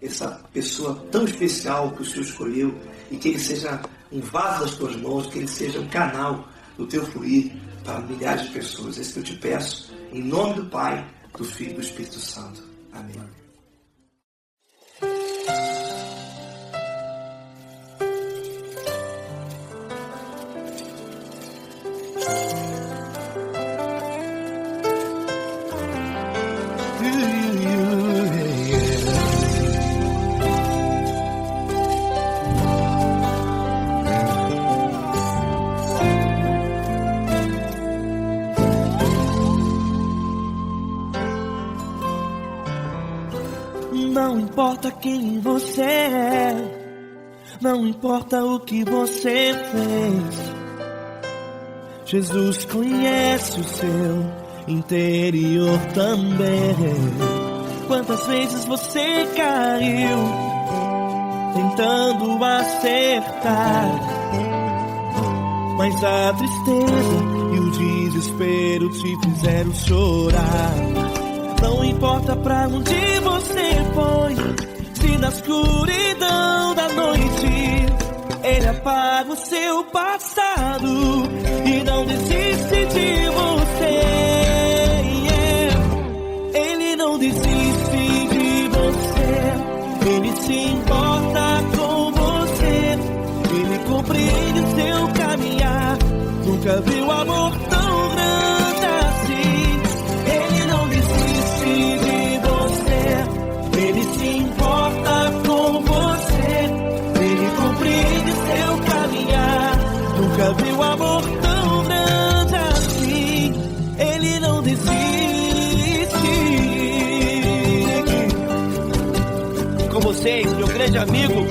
essa pessoa tão especial que o Senhor escolheu, e que ele seja um vaso das tuas mãos, que ele seja um canal do teu fluir para milhares de pessoas. É isso que eu te peço, em nome do Pai, do Filho e do Espírito Santo. Amém. Não importa quem você é, não importa o que você fez, Jesus conhece o seu interior também. Quantas vezes você caiu tentando acertar, mas a tristeza e o desespero te fizeram chorar. Não importa pra onde você foi, se na escuridão da noite Ele apaga o seu passado e não desiste de você. Ele não desiste de você, Ele se importa com você, Ele compreende o seu caminhar. Nunca viu amor tão grande assim. Ele não desiste de você, Ele se importa com você, Ele compreende seu caminhar. Nunca viu amor tão grande assim. Ele não desiste. Com vocês, meu grande amigo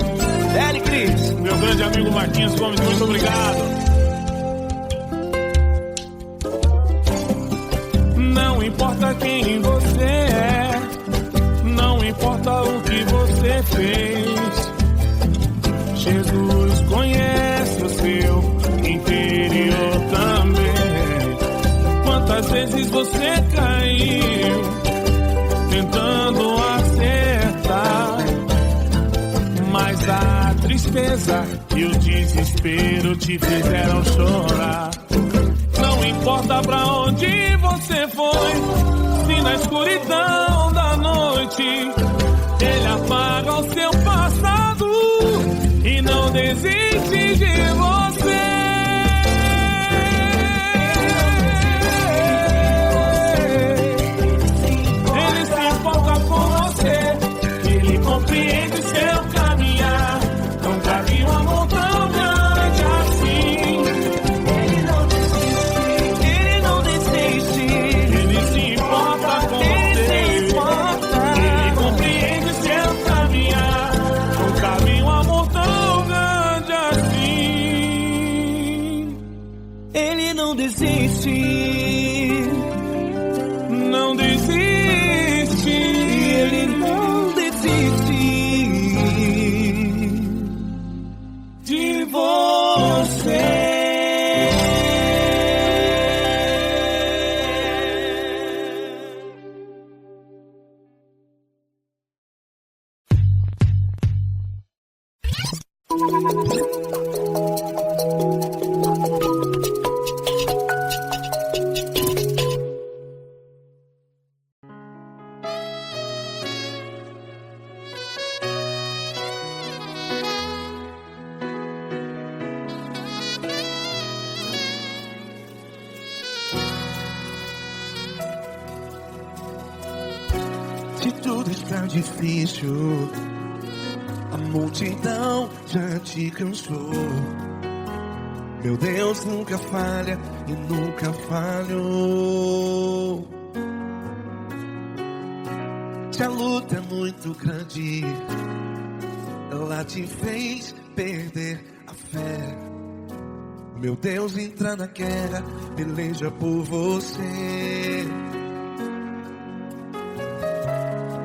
Eli Cris. Meu grande amigo Marquinhos Gomes, muito obrigado. Não importa quem você é, não importa o que você fez, Jesus conhece o seu interior também. Quantas vezes você caiu tentando acertar, mas a tristeza e o desespero te fizeram chorar. Não importa pra onde você foi, se na escuridão da noite Ele apaga o seu passado e não desiste de você. Ele se importa com você, Ele compreende seu caminhar. Nunca vi um amor tão grande assim. Não desiste, não desiste, Ele não desiste de você. Se tudo está difícil, a multidão já te cansou. Meu Deus nunca falha e nunca falhou. Se a luta é muito grande, ela te fez perder a fé. Meu Deus entra na guerra, peleja por você.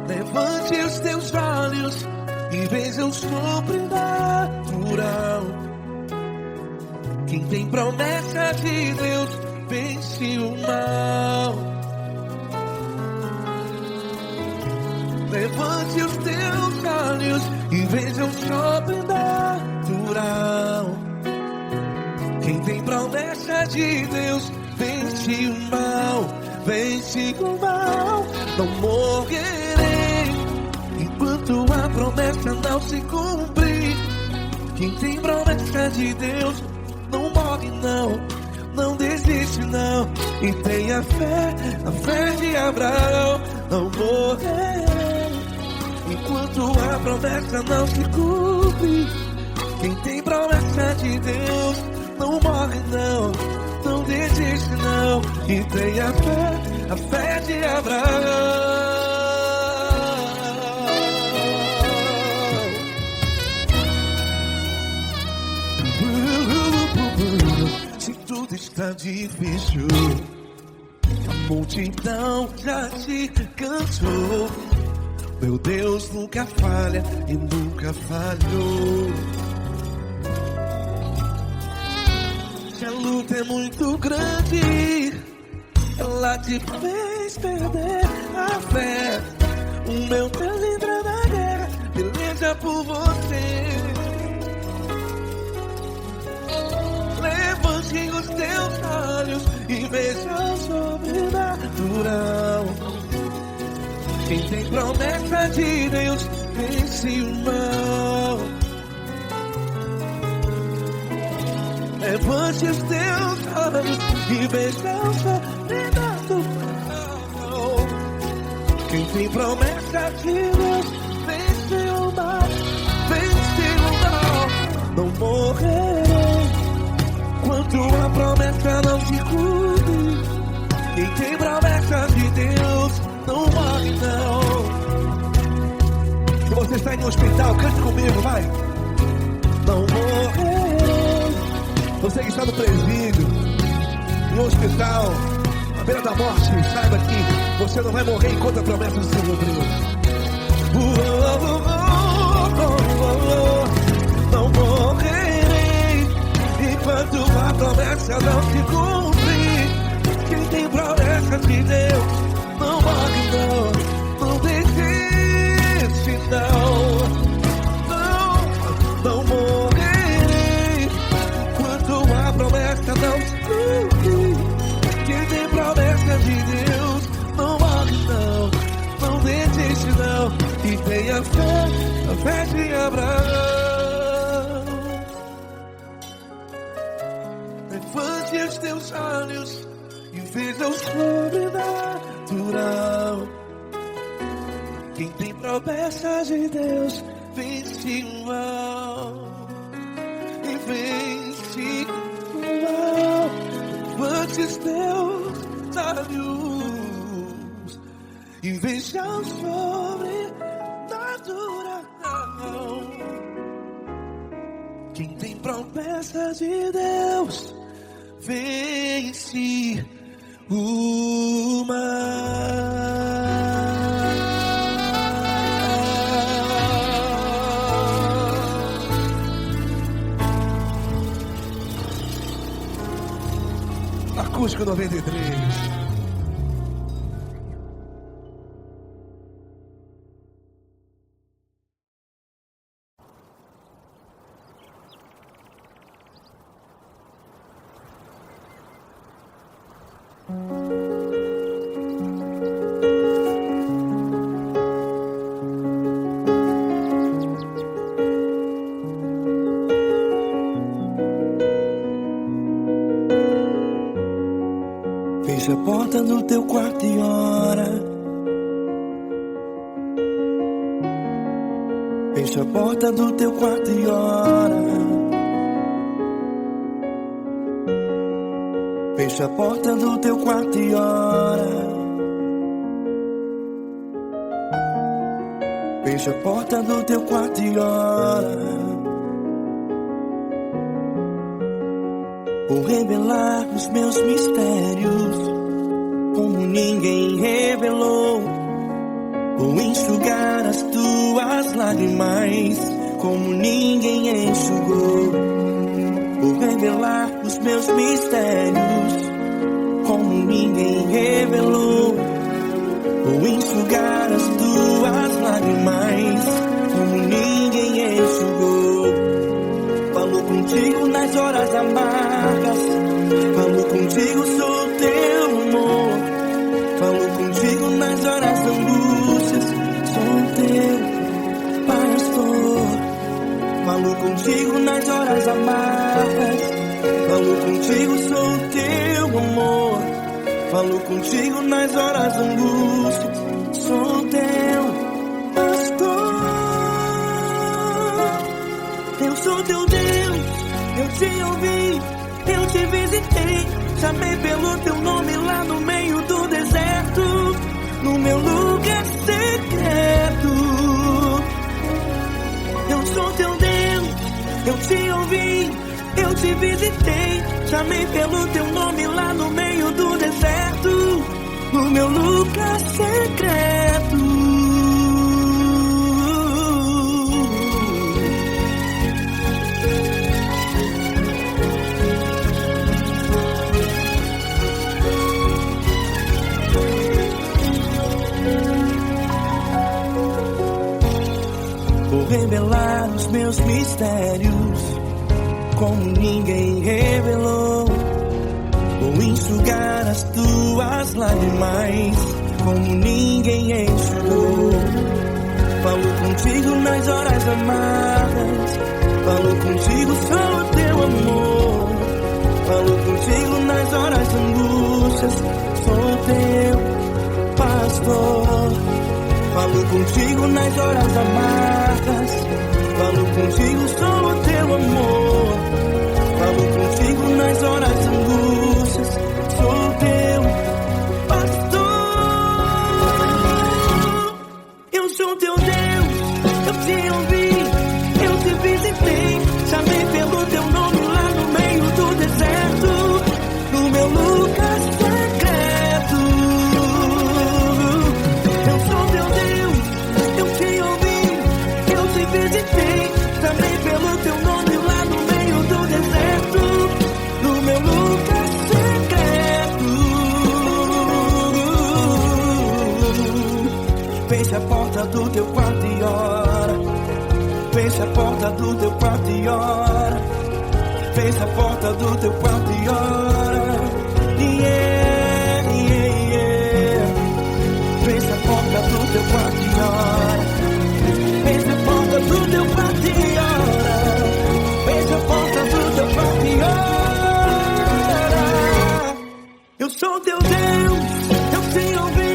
Levante os teus olhos e veja o sobrenatural. Quem tem promessa de Deus vence o mal. Levante os teus olhos e veja o sobrenatural. Quem tem promessa de Deus vence o mal, vence o mal. Não morrerei enquanto a promessa não se cumprir. Quem tem promessa de Deus não morre não, não desiste não. E tenha fé, a fé de Abraão. Não morrerei enquanto a promessa não se cumpre. Quem tem promessa de Deus não morre não, não desiste não. E tenha fé, a fé de Abraão. Se tudo está difícil, a multidão já te cansou. Meu Deus nunca falha e nunca falhou. Se a luta é muito grande, ela te fez perder a fé. O meu Deus entra na guerra, peleja por você. Levante os teus olhos e veja o sobrenatural. Quem tem promessa de Deus vence o mal. Levante os teus olhos e veja o sobrenatural. Quem tem promessa de Deus vence o mal, vence o mal. Não morrerei enquanto a promessa não se cumpre. Quem tem promessa de Deus não morre não. Se você está em um hospital, cante comigo, vai. Não morrerei. Você que está no presídio, em um hospital, à beira da morte, saiba que você não vai morrer enquanto a promessa não se cumprir. Não morrerei enquanto a promessa não se cumprir. Quem tem promessa de Deus não morre não, não desiste não. Não morrerei enquanto a promessa não se cumprir. Quem tem promessa de Deus não morre não, não desiste não. E tenha fé, a fé de Abraão. Levante os teus olhos e veja o sobrenatural. Quem tem promessa de Deus vence o mal, e vence o mal. Levante os teus olhos e veja o sobrenatural. Quem tem promessa de Deus vence o mal. Acústico 93. Fecha a porta do teu quarto e ora. Fecha a porta do teu quarto e ora. Fecha a porta do teu quarto e ora. Fecha a porta do teu quarto e ora. Vou revelar os meus mistérios como ninguém revelou. Vou enxugar as tuas lágrimas como ninguém enxugou. Vou revelar os meus mistérios como ninguém revelou. Vou enxugar as tuas tuas lágrimas como ninguém enxugou. Falou contigo nas horas amargas, falou contigo, sou teu amor. Falou contigo nas horas da angústias, sou teu pastor. Falou contigo nas horas amargas, falou contigo, sou teu amor. Falou contigo nas horas da angústias, sou teu pastor. Eu sou teu Deus, eu te ouvi, eu te visitei. Chamei pelo teu nome lá no meio do deserto, no meu lugar secreto. Eu sou teu Deus, eu te ouvi, eu te visitei. Chamei pelo teu nome lá no meio do deserto, no meu lugar secreto. Vou revelar os meus mistérios como ninguém revelou. Vou enxugar as tuas lágrimas como ninguém enxugou. Falo contigo nas horas amargas, falo contigo, sou teu amor. Falo contigo nas horas angústias, sou teu pastor. Falo contigo nas horas amargas, falo contigo, sou teu amor. Falo contigo nas horas angústias, sou teu pastor. Eu sou teu Deus, eu te ouvi, eu te visitei. Chamei pelo teu nome lá no meio do deserto, no meu lugar secreto. Eu sou teu Deus, eu te ouvi, eu te visitei. Chamei pelo teu nome lá no meio do deserto, no meu lugar secreto. Feche a porta do teu quarto e ora. Feche a porta do teu quarto e ora. Feche a porta do teu quarto e ora. Yeah, yeah, yeah. Feche a porta do teu quarto e ora. Feche a porta do teu quarto e ora. Feche a porta do teu quarto e ora. Eu sou teu Deus, eu te ouvi,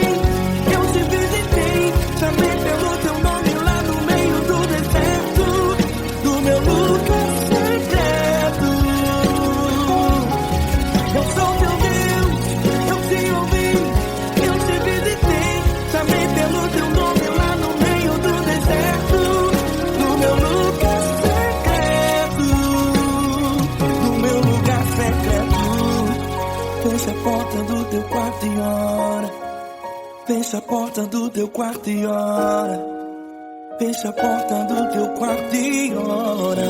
eu te visitei. Chamei pelo teu nome lá no meio do deserto, do meu lugar secreto. Eu sou teu Deus, eu te ouvi, eu te visitei. Chamei pelo teu nome lá no meio do deserto, do meu lugar secreto, do meu lugar secreto. Fecha a porta do teu quarto e ora. Fecha a porta do teu quarto e ora. Fecha a porta do teu quarto e ora.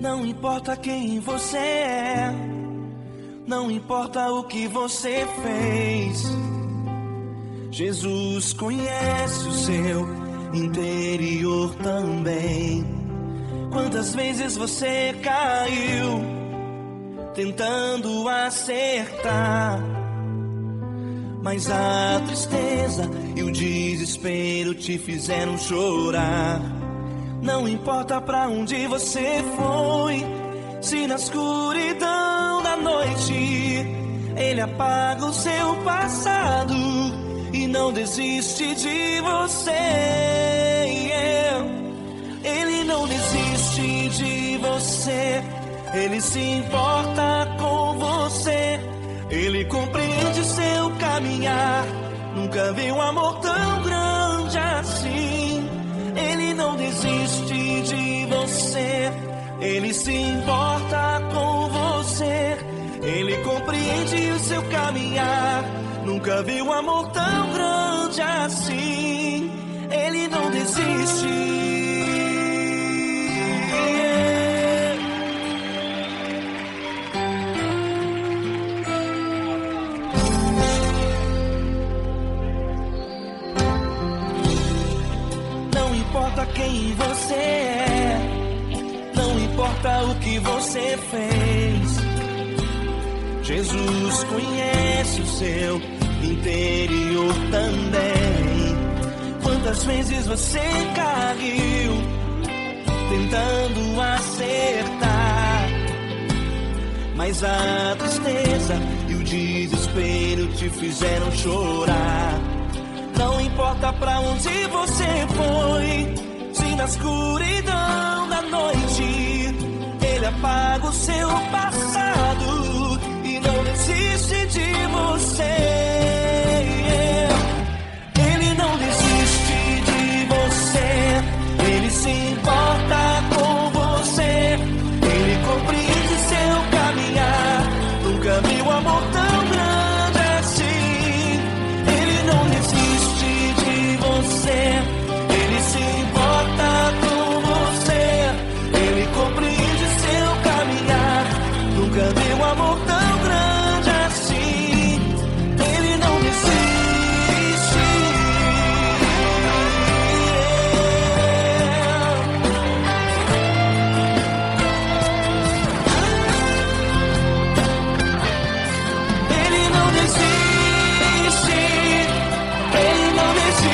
Não importa quem você é, não importa o que você fez, Jesus conhece o seu interior também. Quantas vezes você caiu tentando acertar, mas a tristeza e o desespero te fizeram chorar. Não importa pra onde você foi, Se na escuridão da noite Ele apaga o seu passado e não desiste de você. Ele não desiste de você. Ele se importa com você. Ele compreende seu caminhar. Nunca vi um amor tão grande assim. Ele não desiste de você. Ele se importa com você. Ele compreende o seu caminhar. Nunca vi um amor tão grande assim. Ele não desiste. Não importa quem você é, não importa o que você fez, Jesus conhece o seu interior também. Quantas vezes você caiu tentando acertar, mas a tristeza e o desespero te fizeram chorar. Não importa pra onde você foi, se na escuridão da noite Ele apaga o seu passado e não desiste de você. Ele não desiste de você. Ele se importa com você. Ele compreende seu caminhar. Nunca vi um amor tão grande assim. Ele não desiste de você. Ele se importa com você. Ele compreende seu caminhar. Nunca vi um amor tão grande assim. Ele não desiste. Ele não desiste. Ele não desiste.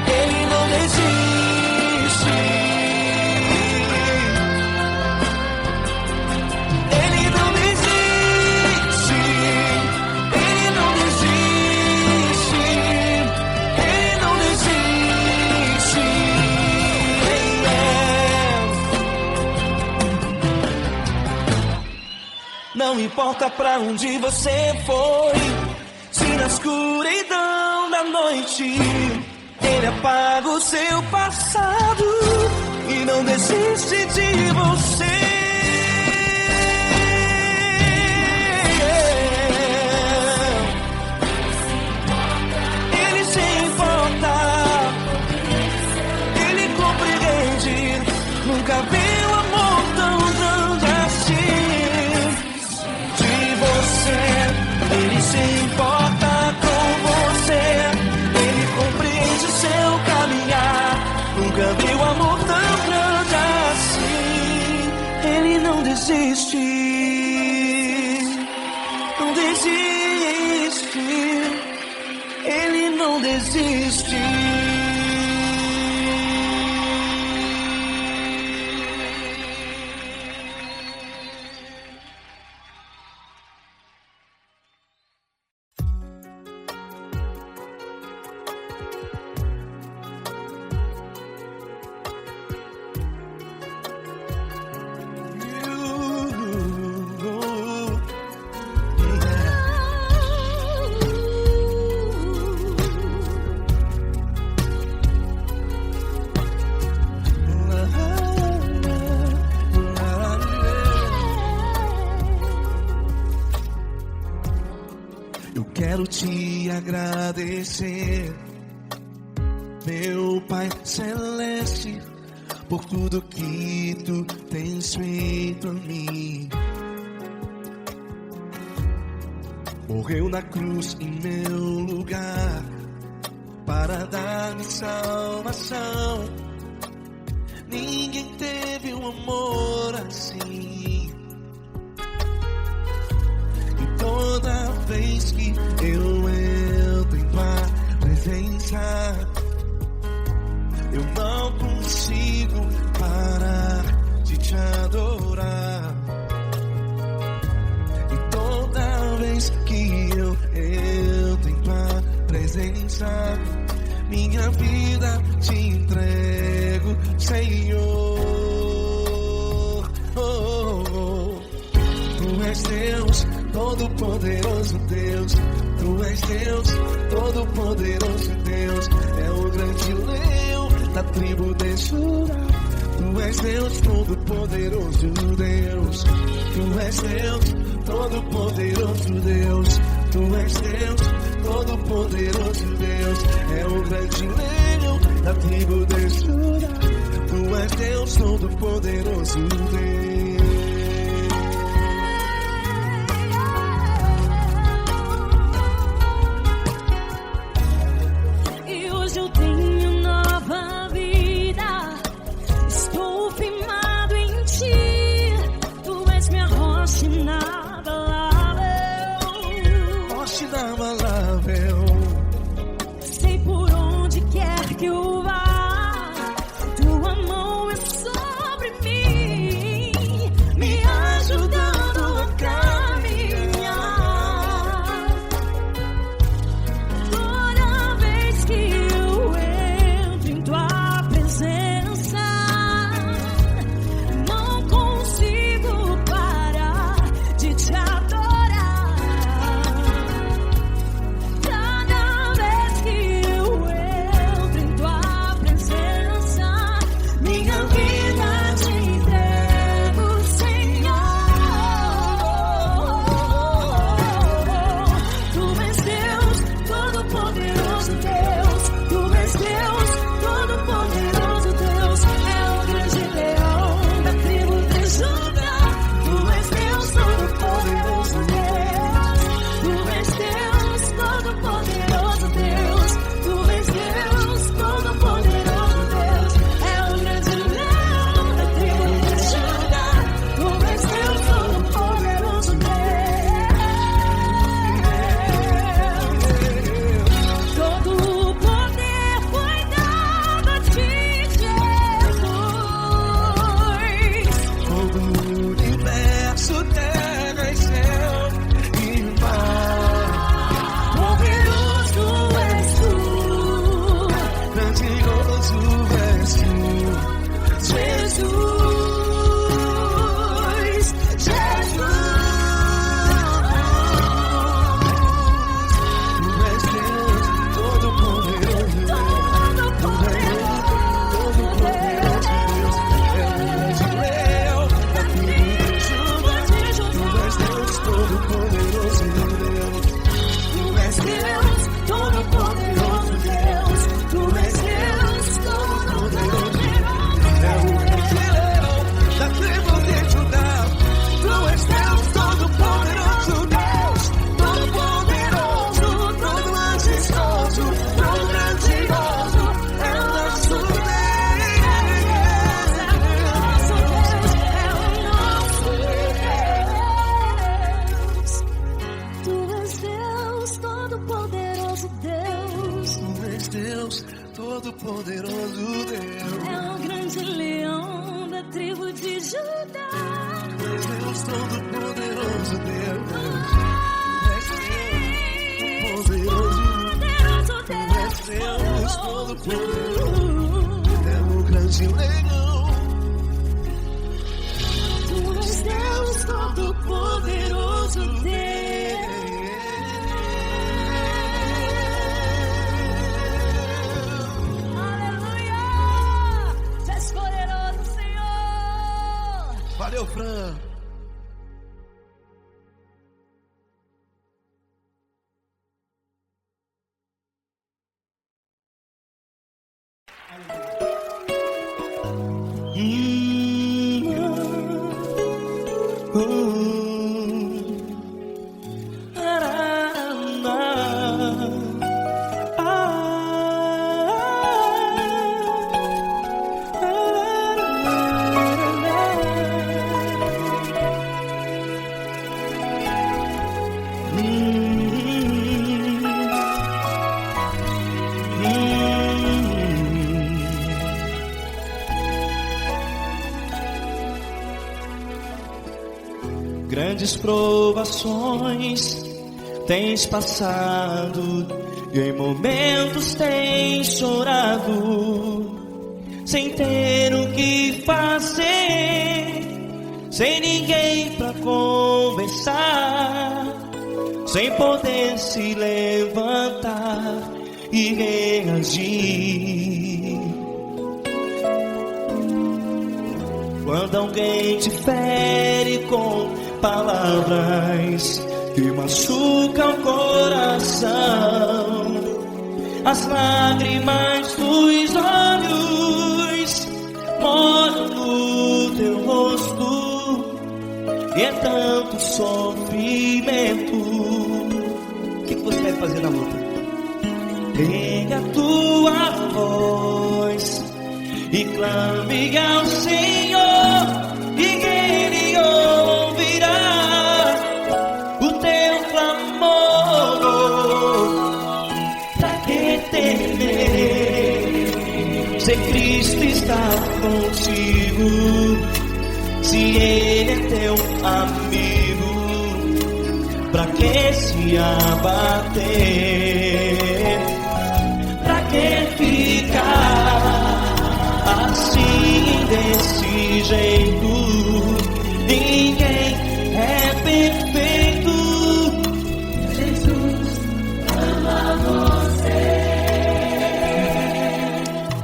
Ele não desiste. Ele não desiste. Ele não desiste. Ele não desiste. Não importa pra onde você foi, se na escuridão da noite Ele apaga o seu passado e não desiste de você. Ele se importa, Ele compreende. Nunca vi um amor tão grande assim. De você, Ele se importa com você. Ele compreende o seu caminhar. Nunca vi um amor tão grande assim. Ele não desiste. Não desiste. Ele não desiste. Eu quero te agradecer, meu Pai Celeste, por tudo que tu tens feito a mim. Morreu na cruz em meu lugar para dar-me salvação. Ninguém teve um amor assim. E toda vez que eu entro em tua presença, eu não consigo parar de te presença, minha vida te entrego, Senhor. Tu és Deus, todo-poderoso Deus. Tu és Deus, todo-poderoso Deus. É o grande leão da tribo de Judá. Tu és Deus, todo-poderoso Deus. Tu és Deus, todo-poderoso Deus. Tu és Deus, todo-poderoso Deus. É o grande leão da tribo de Judá. Tu és Deus, todo-poderoso Deus. Todo-poderoso Deus. É o grande leão da tribo de Judá. Tu és Deus, todo-poderoso Deus. Tu és Deus, todo-poderoso. É o grande leão. Tu és Deus, todo-poderoso Deus. Valeu, Fran. Grandes provações tens passado e em momentos tem chorado, sem ter o que fazer, sem ninguém pra conversar, sem poder se levantar e reagir. Quando alguém te fere com palavras que machucam o coração, as lágrimas dos olhos moram no teu rosto, e é tanto sofrimento. O que você deve fazer na luta? Pega a tua voz e clame ao Senhor, e Ele ouvirá o teu clamor. Pra que temer, se Cristo está contigo, se Ele é teu amigo? Pra que se abater? Pra que ficar assim, desse jeito? Ninguém é perfeito. Jesus ama você.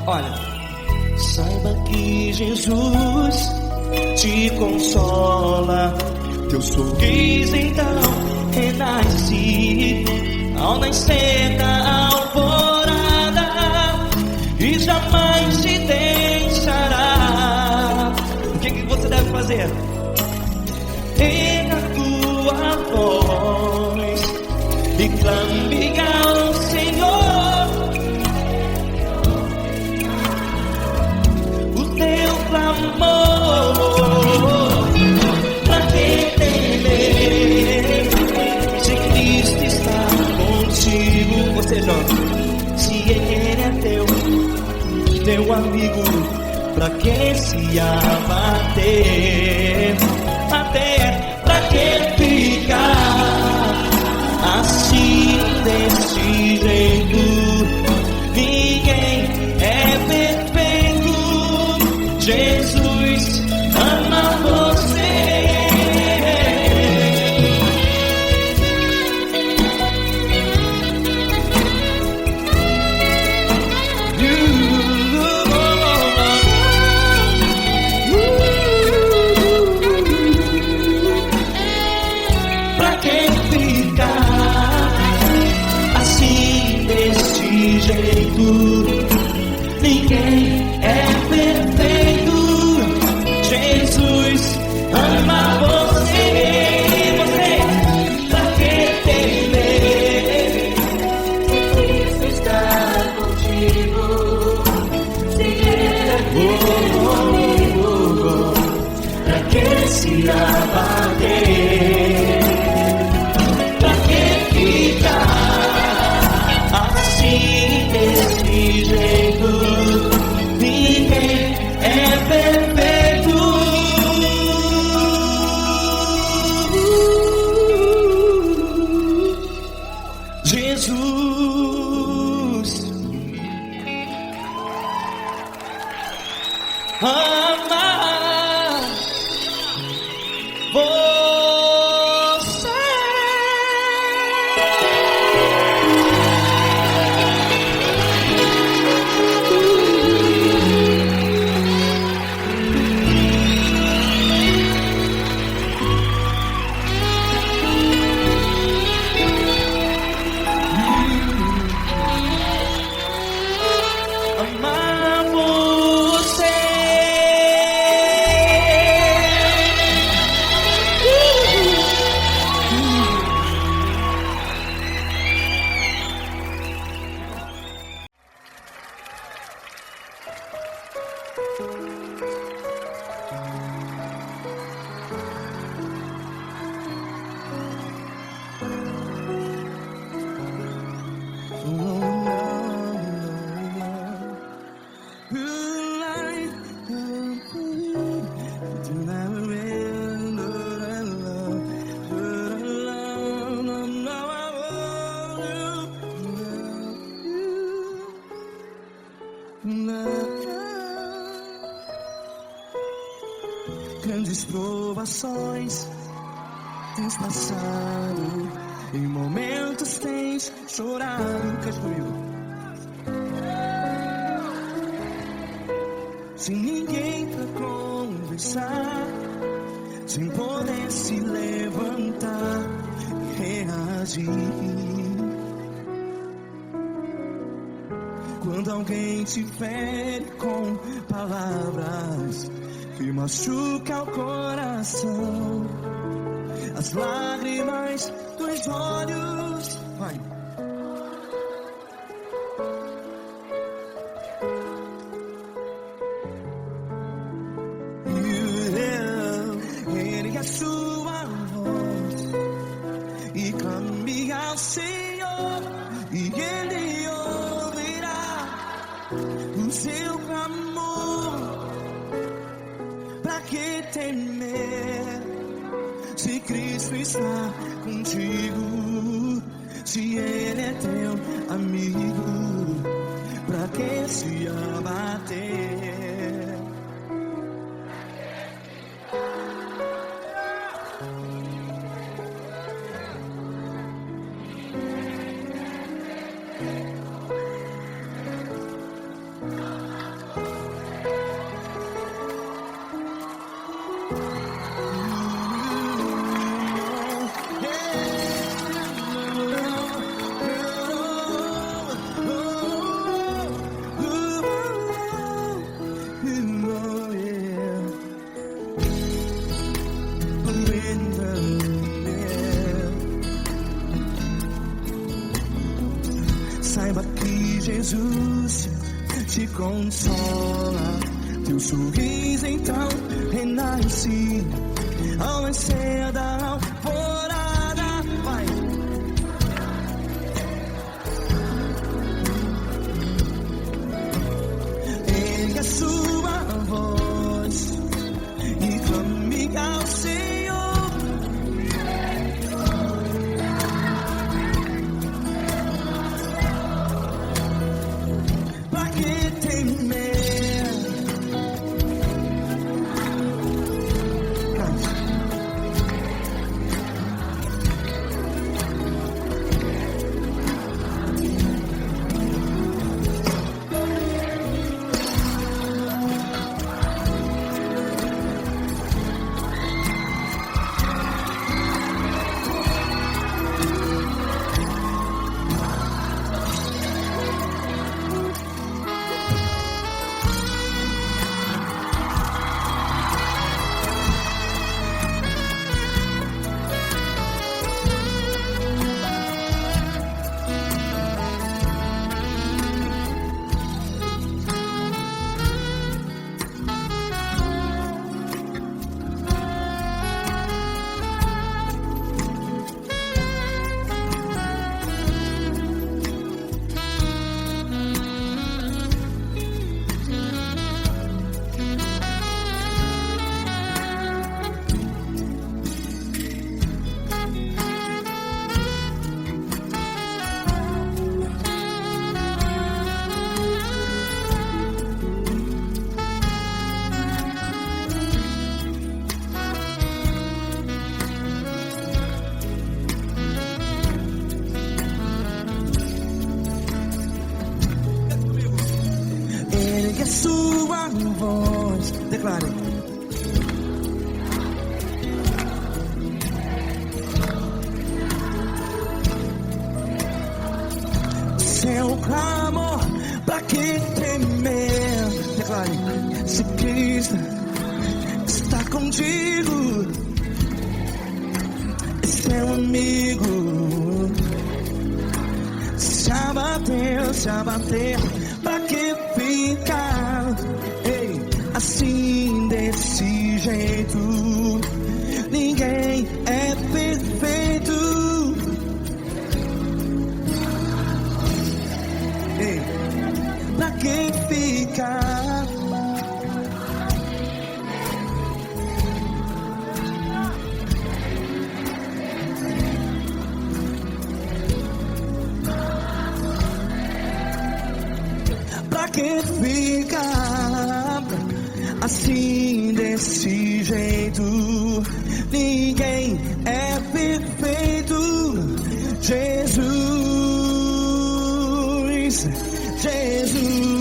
Olha, saiba que Jesus te consola, teu sorriso então renasce ao nascer da alvorada, e jamais te deixará. O que você deve fazer? Erga a tua voz e clame ao Senhor, o teu clamor. Pra que temer, se Cristo está contigo? Você jovem, se Ele é teu amigo, pra que se abater? Até pra que ficar assim, desse jeito? Ninguém é perfeito. Jesus ama você. Ninguém é perfeito. Jesus ama você. Você, pra que temer? Cristo está contigo. Se Ele é teu amigo, pra que se abater? Pra que ficar assim, desse jeito? Ninguém é perfeito. Jesus ama você. Grandes provações tens passado, em momentos tens chorado. Cante comigo. Sem ninguém pra conversar, sem poder se levantar e reagir. Quando alguém te fere com palavras que machuca o coração, as lágrimas dos olhos, vai. Ergue a sua voz e clame ao Senhor, e Ele ouvirá o seu clamor. Pra que temer, se Cristo está contigo, se Ele é teu amigo? Pra que se abater? Saiba que Jesus te consola, teu sorriso então renasce ao nascer da alvorada. Vai. Ergue a sua voz e clame ao Senhor. Sua voz, declare. Seu clamor, pra que temer? Declare. Se Cristo está contigo, é seu amigo. Se abater, pra que ficar, ei, assim desse jeito? Ninguém é perfeito. Ei, pra que ficar? Pra que ficar? assim desse jeito. Ninguém é perfeito. Jesus, Jesus.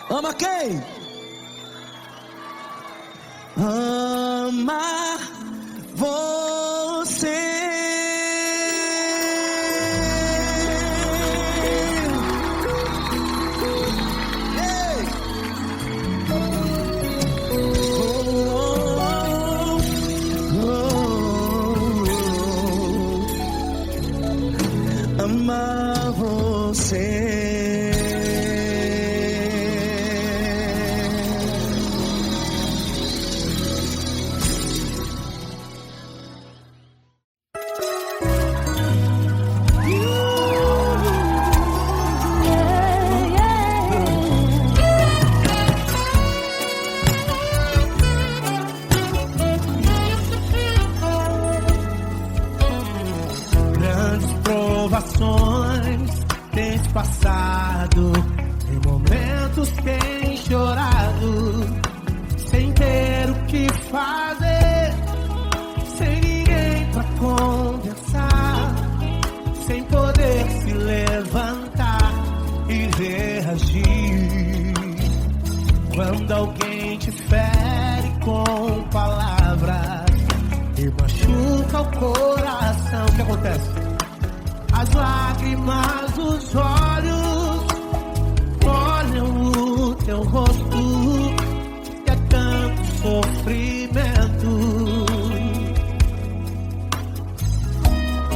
Ama quem? Ama você. Ei! Ama você. Provações tens passado, em momentos tens chorado, sem ter o que fazer, sem ninguém pra conversar, sem poder se levantar e reagir. Quando alguém te fere com palavras e machuca o coração, o que acontece? As lágrimas dos olhos molham o teu rosto, e é tanto sofrimento.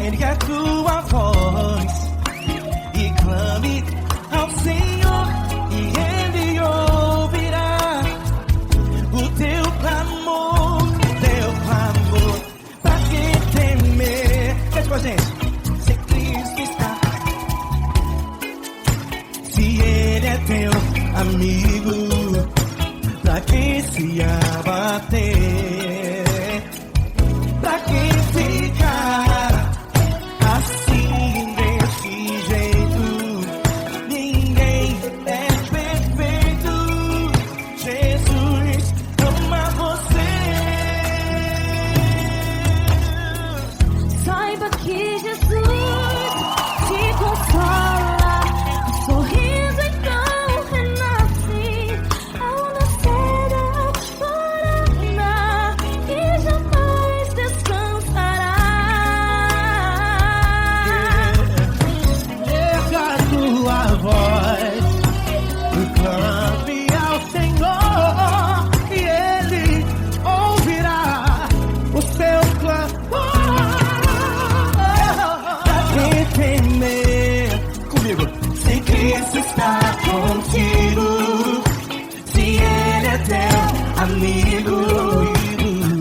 Ergue a tua voz e clame ao Senhor, e Ele ouvirá o teu clamor, pra que temer? Cante com a gente. Teu amigo, pra quem se abater, pra quem ficar assim desse jeito. Ninguém é perfeito. Jesus ama você. Saiba que Jesus te consola, sorriso então. Está contigo, se Ele é teu amigo,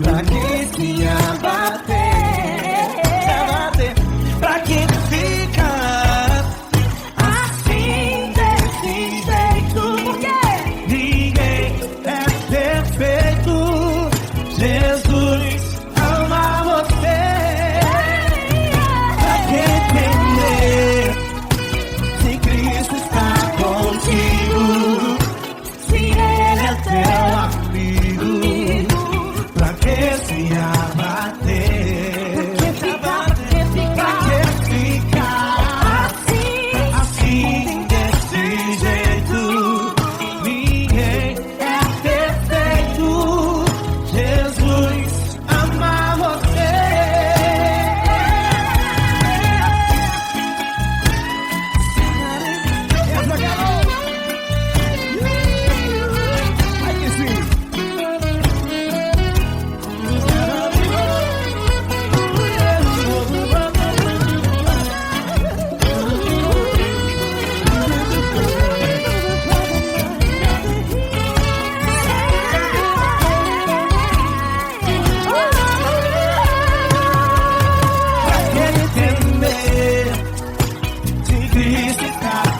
pra que se abater, pra que ficar assim desse jeito? Porque ninguém é perfeito. Jesus ama você. Pra que temer? Se Cristo está contigo, se Ele é teu amigo, pra que se abater? Pra que ficar assim desse jeito? Ninguém é perfeito. Jesus ama você.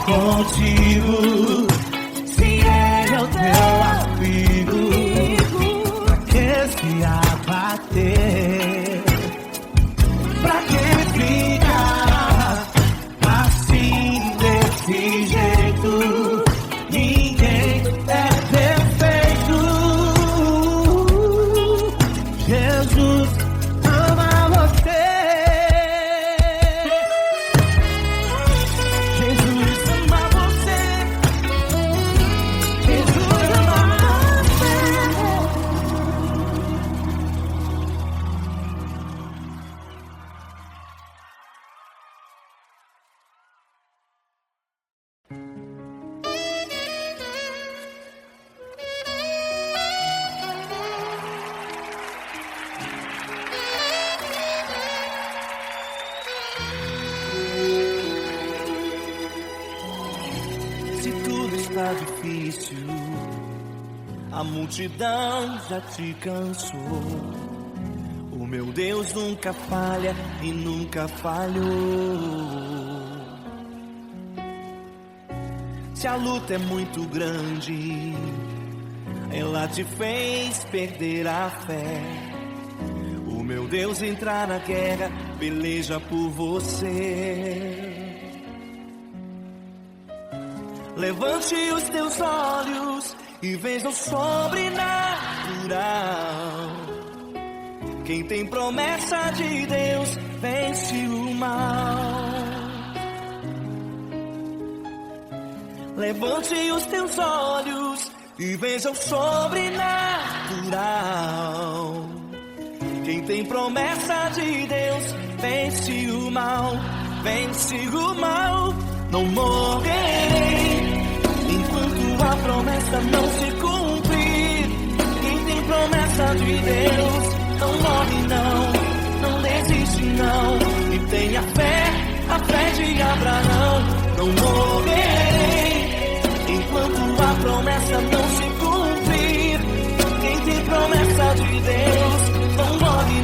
Contigo, se Ele é o teu amigo, pra que se abater? Pra que ficar está difícil, a multidão já te cansou. O meu Deus nunca falha e nunca falhou. Se a luta é muito grande, ela te fez perder a fé. O meu Deus entrar na guerra, peleja por você. Levante os teus olhos e veja o sobrenatural. Quem tem promessa de Deus vence o mal. Levante os teus olhos e veja o sobrenatural. Quem tem promessa de Deus vence o mal, vence o mal. Não morrerei enquanto a promessa não se cumprir. Quem tem promessa de Deus não morre não desiste não. E tenha fé, a fé de Abraão. Não morrerei enquanto a promessa não se cumprir. Quem tem promessa de Deus não morre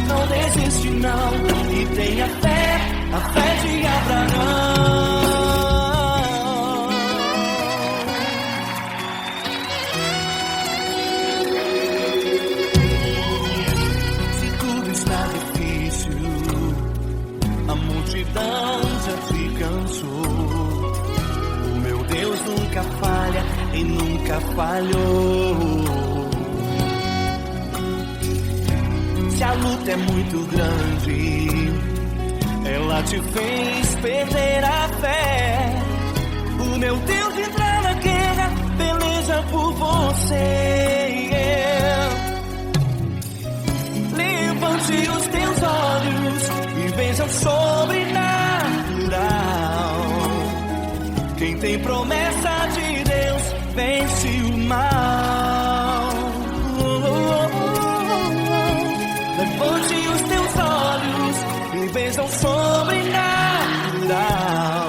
não desiste não. E tenha fé, a fé de Abraão. Se tudo está difícil, a multidão já te cansou. O meu Deus nunca falha e nunca falhou. Se a luta é muito grande, ela te fez perder a fé. O meu Deus entrar na guerra, peleja por você. Levante os teus olhos e veja o sobrenatural. Quem tem promessa de Deus vence o mal. Levante os teus olhos e veja o sobrenatural.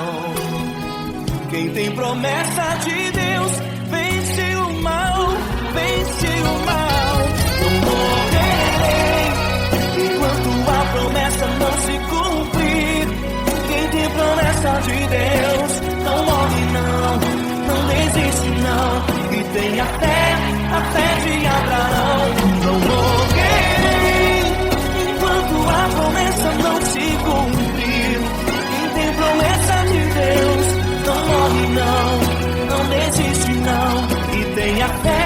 Quem tem promessa de Deus vence o mal, vence o mal. Não morrerei enquanto a promessa não se cumprir. Quem tem promessa de Deus não morre não desiste não. E tenha fé, a fé de Abraão. Não morrerei enquanto a promessa não se cumprir. Quem tem promessa de Deus não morre não desiste não. E tenha fé,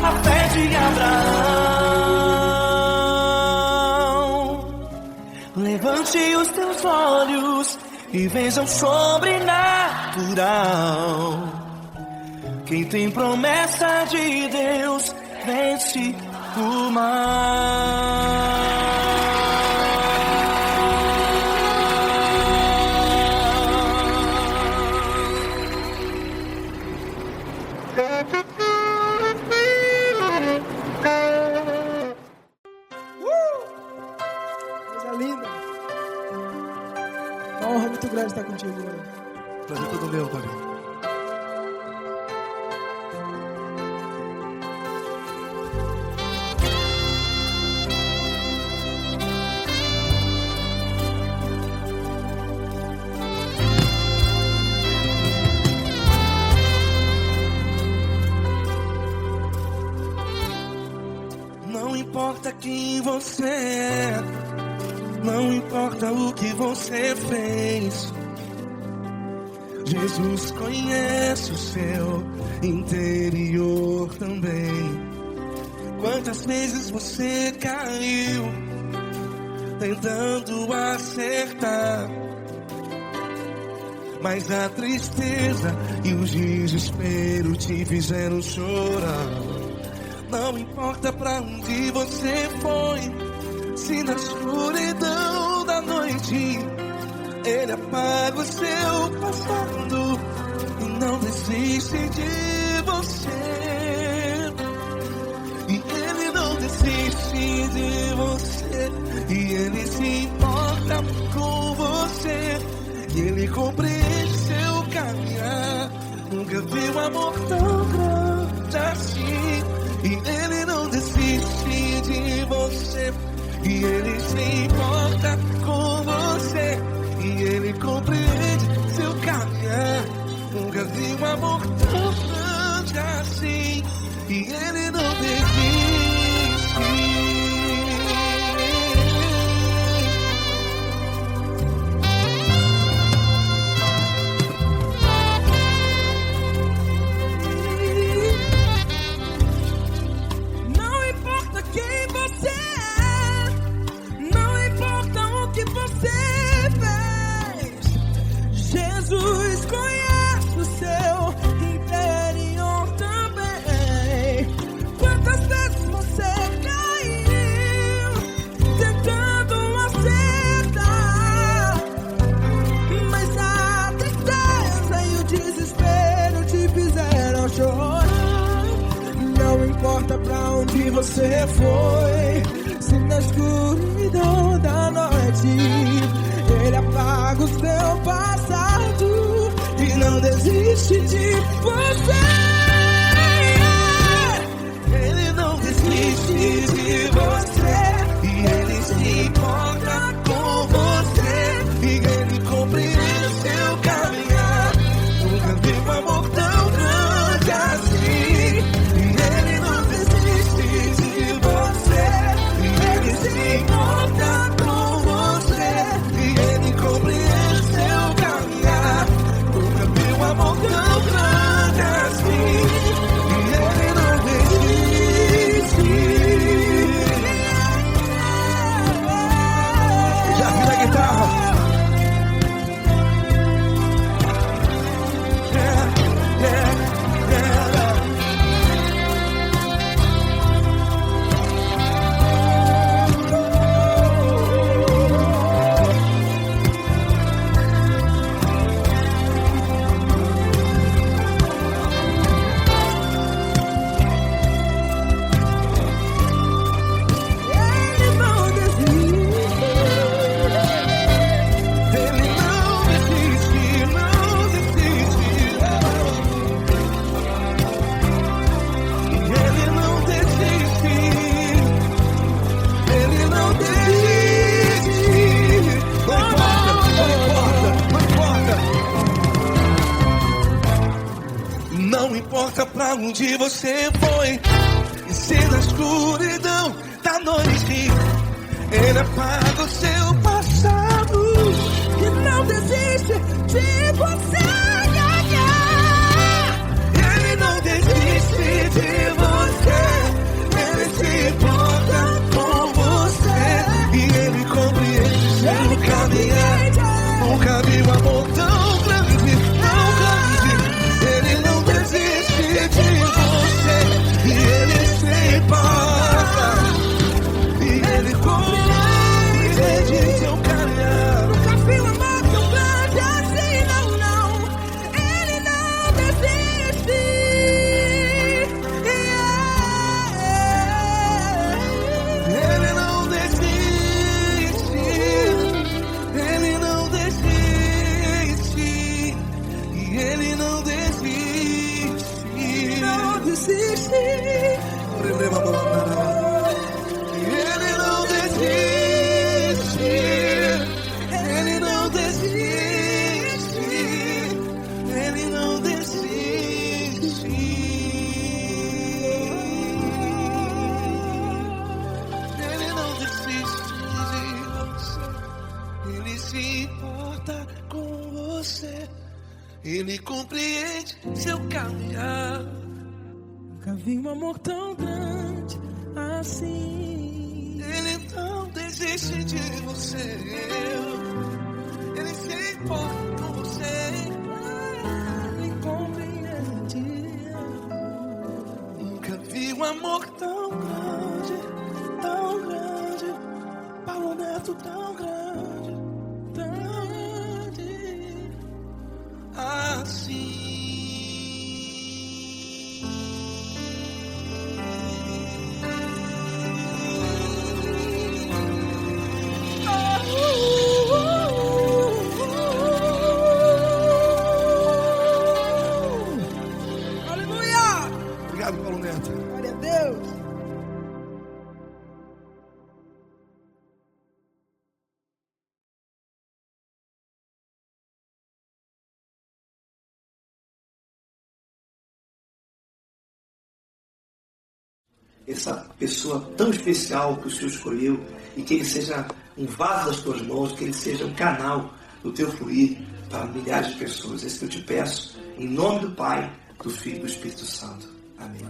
a fé de Abraão. Levante os teus olhos e veja o sobrenatural. Quem tem promessa de Deus vence o mal. Coisa linda. Uma honra muito grande estar contigo, Glória. Prazer todo meu, Glória. Não importa quem você é, não importa o que você fez, Jesus conhece o seu interior também. Quantas vezes você caiu tentando acertar, mas a tristeza e o desespero te fizeram chorar. Não importa pra onde você foi, se na escuridão da noite Ele apaga o seu passado e não desiste de você. E Ele não desiste de você, e Ele se importa com você, e Ele compreende seu caminhar. Nunca Nunca vi um amor tão grande assim. E ele não desiste de você. E ele se importa com você. E ele compreende seu caminhar. Nunca vi um amor tão grande assim. E ele não desiste. Não importa quem você é, não importa o que você fez, Jesus conhece o seu interior também. Quantas vezes você caiu tentando acertar, mas a tristeza e o desespero te fizeram chorar. Não importa pra onde você foi, se na escuridão da noite ele apaga o seu passado e não desiste de você. Ele não desiste de você. E ele se importa com você. E ele compreende seu caminhar. Nunca vi um amor tão grande assim. E ele não desiste de você. E ele se importa com você. E ele compreende seu caminhar. Nunca vi um amor tão grande assim. E ele não desiste. Já vi na guitarra. Ele não desiste. Ele não desiste, não desiste. Ele não desiste. Ele não desiste. Não importa. Não importa pra onde você foi. E se na escuridão da noite ele apaga o seu passado. E não desiste de você. Ele não desiste de você. Ele se importa com você. E ele compreende seu caminhar. Nunca vi um amor tão grande, tão grande. Ele não desiste de você. E ele se importa. E ele compreende seu caminhar. Nunca vi um amor tão grande assim, não, não. Ele não desiste. Ele não desiste. Ele não desiste. E ele não desiste. Não desiste. Ele não desiste. Ele não desiste. Ele não desiste. Ele não desiste de você. Ele se importa com você. Ele compreende seu caminhar. Nunca vi um amor tão grande assim. Ele não desiste de você. Ele se importa com você. Ele compreende. Nunca vi um amor tão grande, tão grande. Paulo Neto tão grande, tão grande assim. essa pessoa tão especial que o Senhor escolheu e que ele seja um vaso das tuas mãos, que ele seja um canal do teu fluir para milhares de pessoas. É isso que eu te peço, em nome do Pai, do Filho e do Espírito Santo. Amém.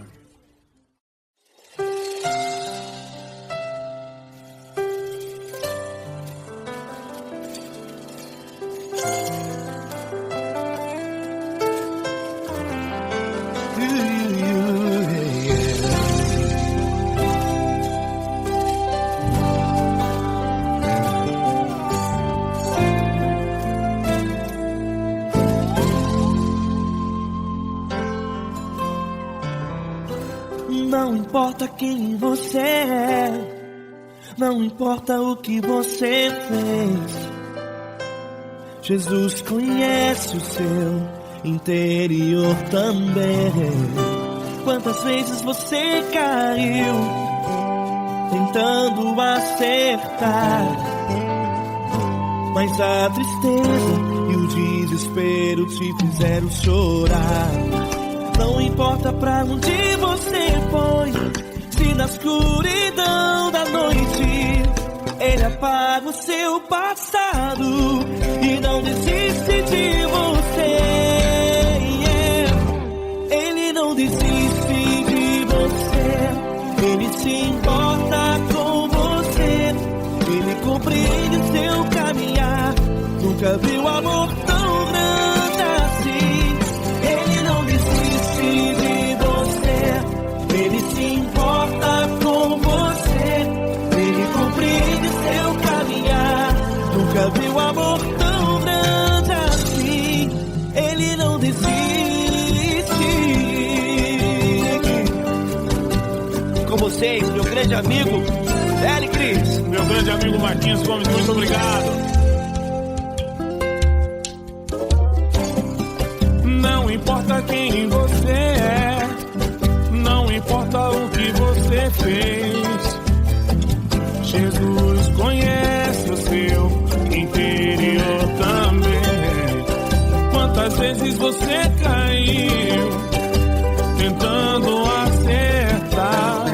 Não importa quem você é, não importa o que você fez, Jesus conhece o seu interior também. Quantas vezes você caiu tentando acertar, mas a tristeza e o desespero te fizeram chorar. Não importa pra onde você foi, se na escuridão da noite Ele apaga o seu passado e não desiste de você. Ele não desiste de você, Ele se importa com você, Ele compreende o seu caminhar. Nunca viu amor tão grande assim. Ele não desiste de você, Ele se importa com você, Ele compreende seu caminhar. Nunca viu amor tão grande assim. Ele não desiste. Com vocês, meu grande amigo Eli Cris. Meu grande amigo Marquinhos Gomes, muito obrigado. Não importa quem você é, não importa o que você fez, Jesus conhece o seu interior também. Quantas vezes você caiu tentando acertar,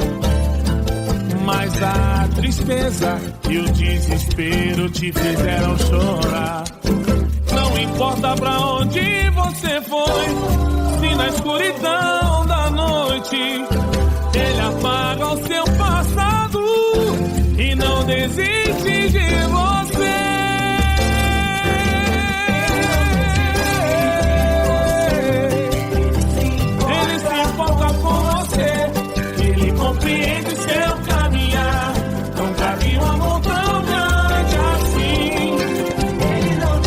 mas a tristeza e o desespero te fizeram chorar. Não importa pra onde você foi, se na escuridão da noite Ele apaga o seu passado e não desiste de você. Ele se importa com você, Ele compreende seu caminhar. Nunca vi um amor tão grande assim. Ele não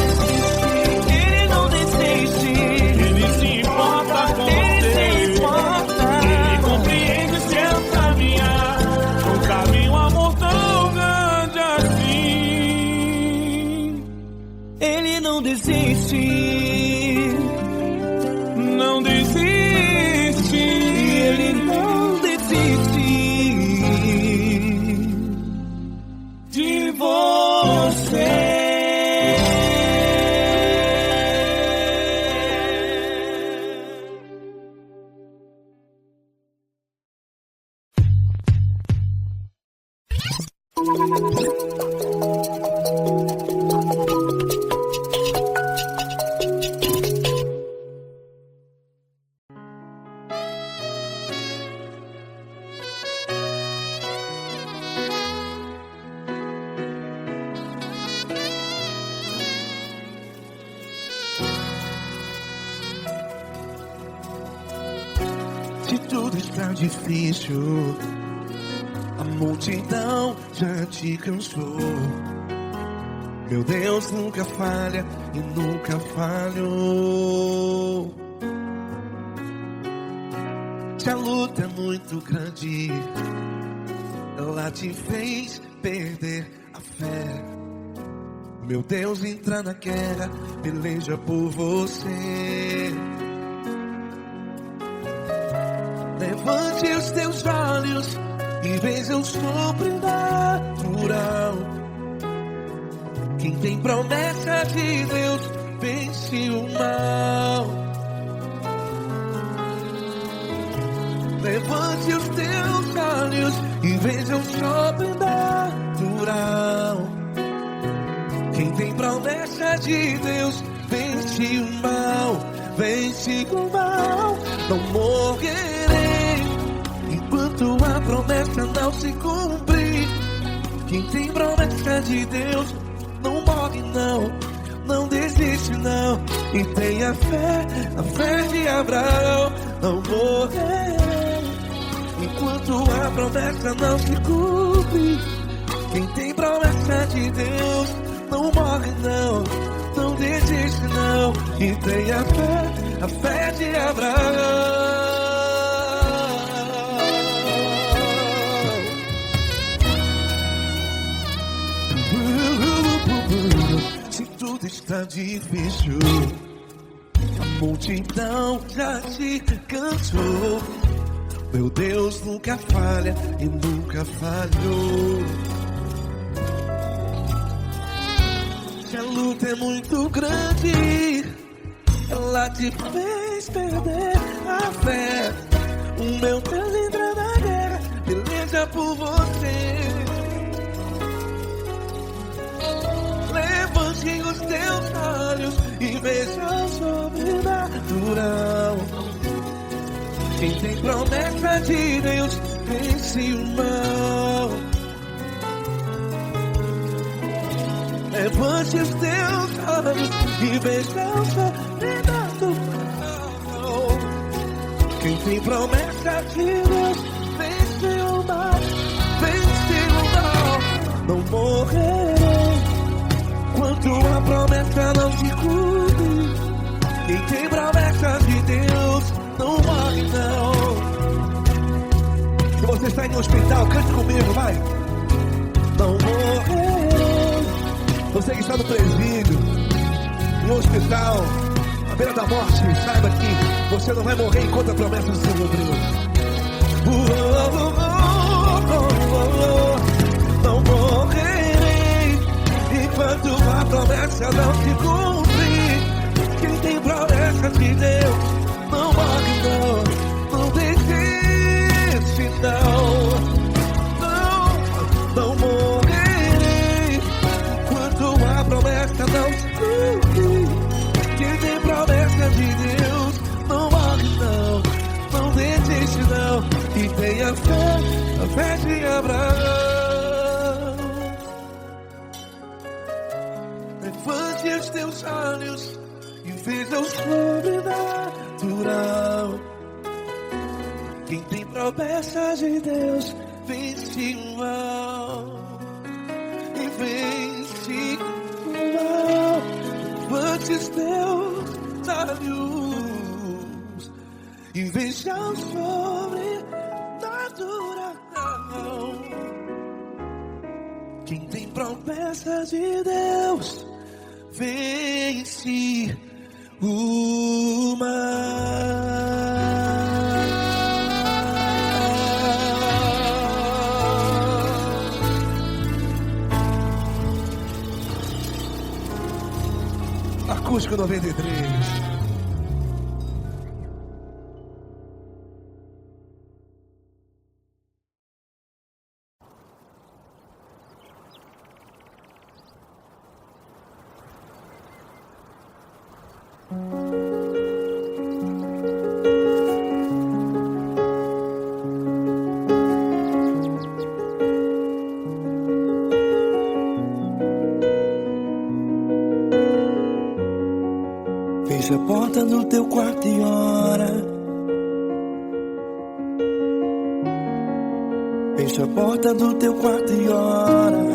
desiste, Ele se importa com você, Ele compreende seu caminhar. Nunca vi um amor tão grande assim. Ele não desiste, não desiste, Ele não desiste de você. Se tudo está difícil, a multidão já te cansou. Meu Deus nunca falha e nunca falhou. Se a luta é muito grande, ela te fez perder a fé. Meu Deus entra na guerra, peleja por você. Levante os teus olhos e veja o sobrenatural. Quem tem promessa de Deus vence o mal. Levante os teus olhos olhos e veja o sobrenatural. Quem tem promessa de Deus vence o mal, vence o mal. Não morrerei enquanto a promessa não se cumprir. Quem tem promessa de Deus não morre não, não desiste não. E tenha fé, a fé de Abraão. Não morrerei enquanto a promessa não se cumpre. Quem tem promessa de Deus não morre não, não desiste não. E tenha fé, a fé de Abraão. Se tudo está difícil, a multidão já te cansou. Meu Deus nunca falha e nunca falhou. Se a luta é muito grande, ela te fez perder a fé. O meu Deus entra na guerra, peleja por você. Levante os teus olhos e veja o sobrenatural. Quem tem promessa de Deus vence o mal. Levante os teus olhos e veja o sobrenatural. Quem tem promessa de Deus vence o mal, vence o mal. Não morrerei enquanto a promessa não se cumpre. Quem tem promessa de Deus não morre não. Se você está em um hospital, cante comigo, vai. Não morrerei. Você que está no presídio, em um hospital, à beira da morte, saiba que você não vai morrer enquanto a promessa se cumpriu. Não morrerei enquanto a promessa não se cumprir. Quem tem promessa de Deus não morre não, não desiste não. Não morrerei enquanto a promessa não se cumprir. Quem tem promessa de Deus não morre não, não desiste não. E tenha fé, a fé de Abraão. Levante os teus olhos e veja o sobrenatural. Quem tem promessa de Deus vence o mal, e vence o mal. Levante os teus olhos e veja o sobrenatural. Quem tem promessa de Deus vence o mal. Acústico 93. Fecha a porta do teu quarto e ora. Fecha a porta do teu quarto e ora.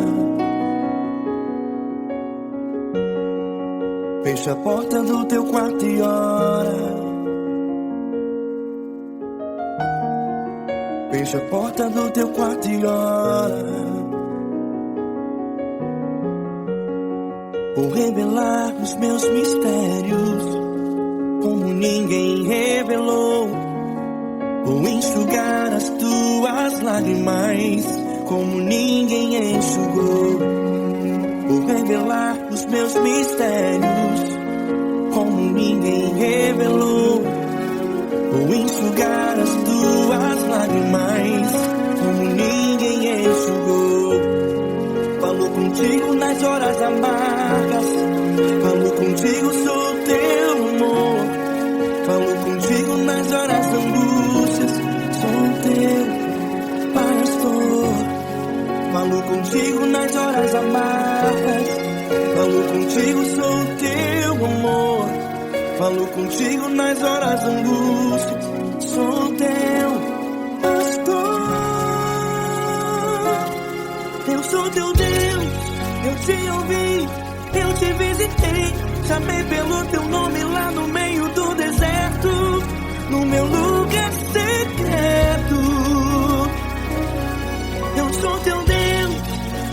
Fecha a porta do teu quarto e ora. Fecha a porta do teu quarto e ora. Vou revelar os meus mistérios como ninguém revelou. Vou enxugar as tuas lágrimas como ninguém enxugou. Vou revelar os meus mistérios como ninguém revelou. Vou enxugar as tuas lágrimas como ninguém enxugou. Falou contigo nas horas amargas, falou contigo, sou teu amor. Falou contigo nas horas da angústias, sou teu pastor. Falou contigo nas horas amargas, falou contigo, sou teu amor. Falou contigo nas horas da angústia, sou teu pastor. Eu sou teu Deus, eu te ouvi, eu te visitei. Chamei pelo teu nome lá no meio do deserto, no meu lugar secreto. Eu sou teu Deus,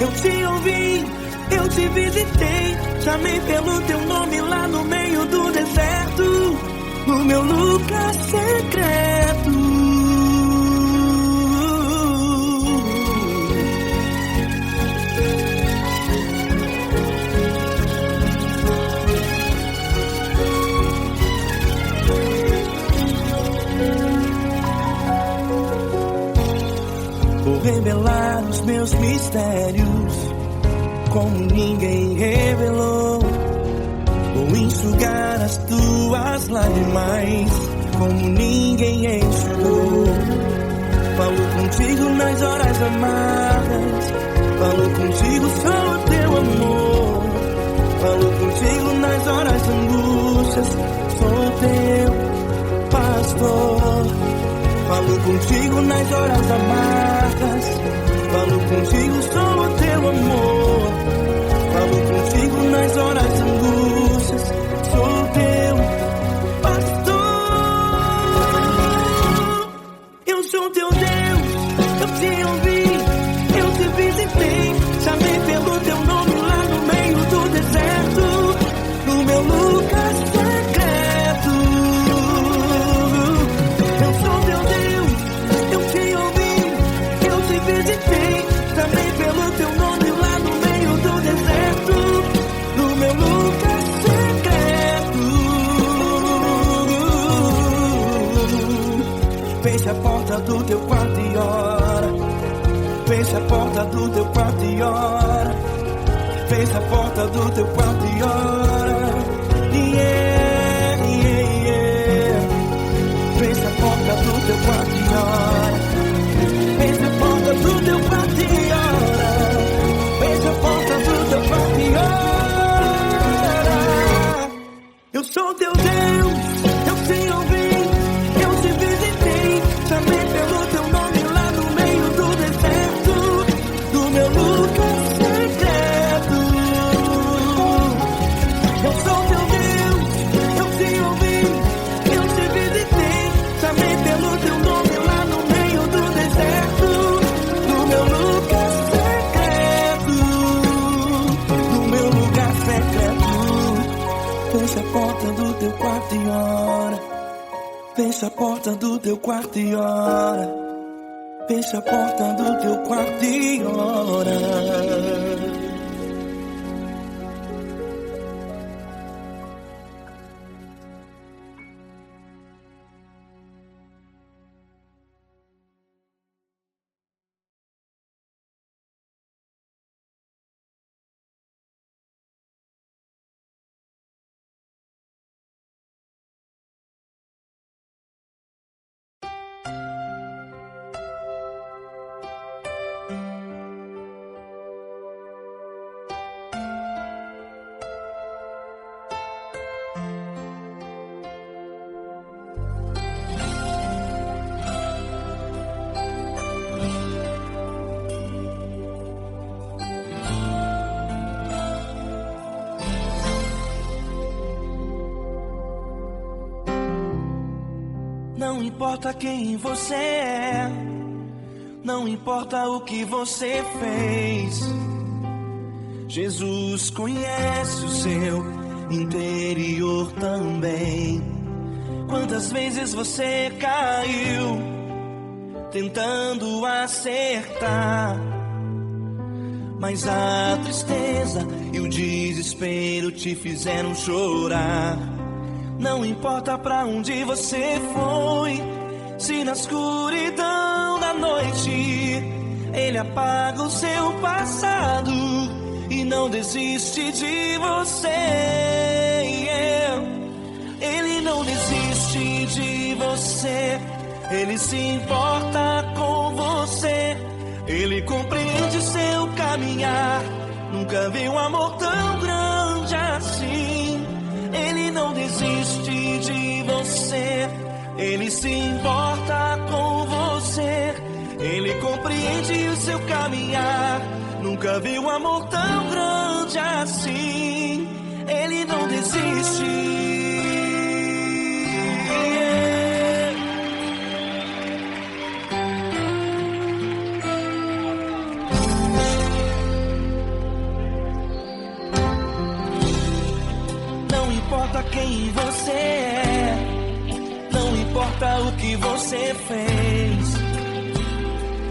eu te ouvi, eu te visitei. Chamei pelo teu nome lá no meio do deserto, no meu lugar secreto. Vou revelar os meus mistérios como ninguém revelou. Vou enxugar as tuas lágrimas como ninguém enxugou. Falo contigo nas horas amargas, falo contigo, sou teu amor. Falo contigo nas horas angústias, sou teu pastor. Falo contigo nas horas amargas, falo contigo, sou teu amor. Falo contigo nas horas angústias, sou teu pastor. Eu sou teu Deus, eu te ouvi, eu te visitei. Chamei pelo teu nome lá no meio do deserto, no meu lugar secreto. Eu sou teu Deus, eu te ouvi, eu te visitei. Chamei pelo teu nome lá no meio do deserto, no meu lugar secreto. Feche a porta do teu quarto e ora. Feche a porta do teu quarto e ora. Feche a porta do teu quarto e ora. Yeah, yeah, yeah. Feche a porta do teu quarto e ora. Feche a porta do teu quarto e ora. Feche a porta do teu quarto e ora. Eu sou teu Deus, eu te ouvi, eu te visitei. Chamei pelo teu nome lá no meio do deserto, do meu lugar secreto. Eu sou teu Deus, eu te ouvi, eu te visitei. Chamei pelo teu nome lá no meio do deserto, do meu lugar secreto, do meu lugar secreto. Fecha a porta do teu quarto e ora. Fecha a porta do teu quarto e ora. Fecha a porta do teu quarto e ora. Não importa quem você é, não importa o que você fez, Jesus conhece o seu interior também. Quantas vezes você caiu tentando acertar, mas a tristeza e o desespero te fizeram chorar. Não importa pra onde você foi, se na escuridão da noite. Ele apaga o seu passado e não desiste de você. Ele não desiste de você. Ele se importa com você. Ele compreende seu caminhar. Nunca vi um amor tão grande assim. Ele não desiste de você. Ele se importa com você. Ele compreende o seu caminhar. Nunca vi um amor tão grande assim. Ele não desiste. Não importa quem você é, não importa o que você fez,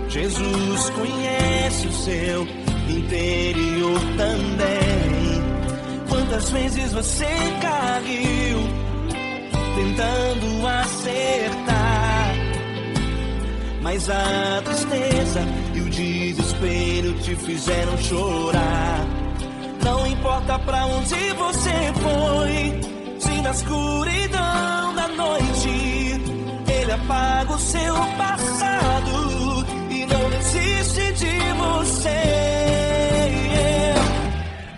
Jesus conhece o seu interior também. Quantas vezes você caiu tentando acertar, mas a tristeza e o desespero te fizeram chorar. Não importa pra onde você foi, se na escuridão da noite Ele apaga o seu passado e não desiste de você.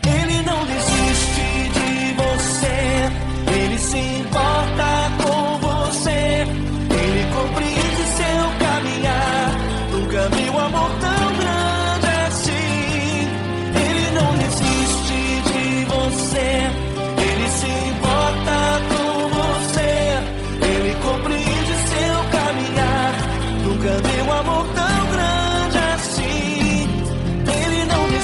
Ele não desiste de você. Ele se importa com você. Ele compreende seu caminhar. Nunca vi um amor tão grande assim. Ele não desiste de você. Ele se importa com você. Ele compreende seu caminhar. Nunca vi um amor tão grande assim. Ele não desiste. Ele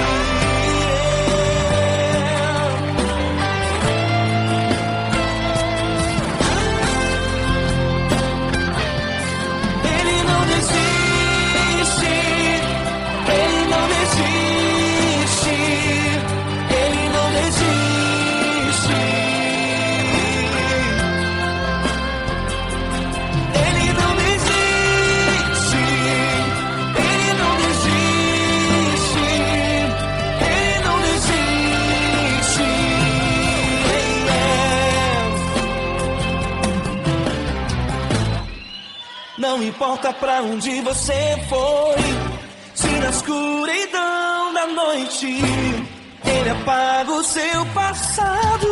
não desiste. Ele não desiste. Ele não desiste. Ele não desiste. Ele não desiste. Ele não desiste. Não importa pra onde você foi, se na escuridão da noite Ele apaga o seu passado